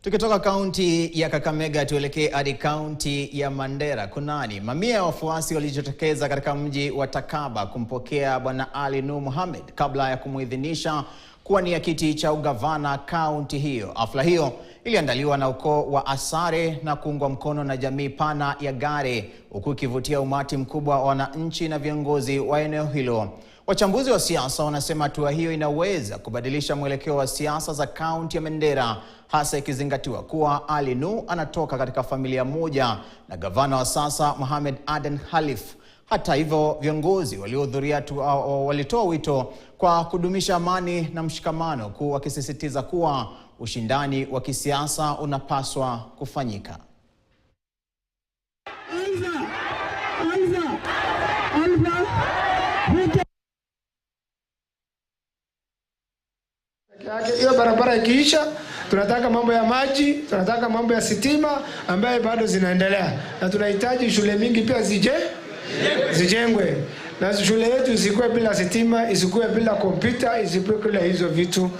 Tukitoka kaunti ya Kakamega tuelekee hadi kaunti ya Mandera. Kunani mamia ya wafuasi walijitokeza katika mji wa Takaba kumpokea Bwana Ali Nur Mohamed kabla ya kumuidhinisha kuwania kiti cha ugavana kaunti hiyo. Hafla hiyo iliandaliwa na ukoo wa Asare na kuungwa mkono na jamii pana ya Gare, huku ikivutia umati mkubwa wa wananchi na viongozi wa eneo hilo. Wachambuzi wa siasa wanasema hatua hiyo inaweza kubadilisha mwelekeo wa siasa za kaunti ya Mandera, hasa ikizingatiwa kuwa Ali Nur anatoka katika familia moja na gavana wa sasa Mohamed Aden Khalif. Hata hivyo, viongozi waliohudhuria walitoa wito kwa kudumisha amani na mshikamano, huku wakisisitiza kuwa ushindani wa kisiasa unapaswa kufanyika. Hiyo barabara ikiisha, tunataka mambo ya maji, tunataka mambo ya sitima ambaye bado zinaendelea, na tunahitaji shule mingi pia zijengwe, na shule yetu isikuwe bila sitima, isikuwe bila kompyuta, isikuwe bila hizo vitu.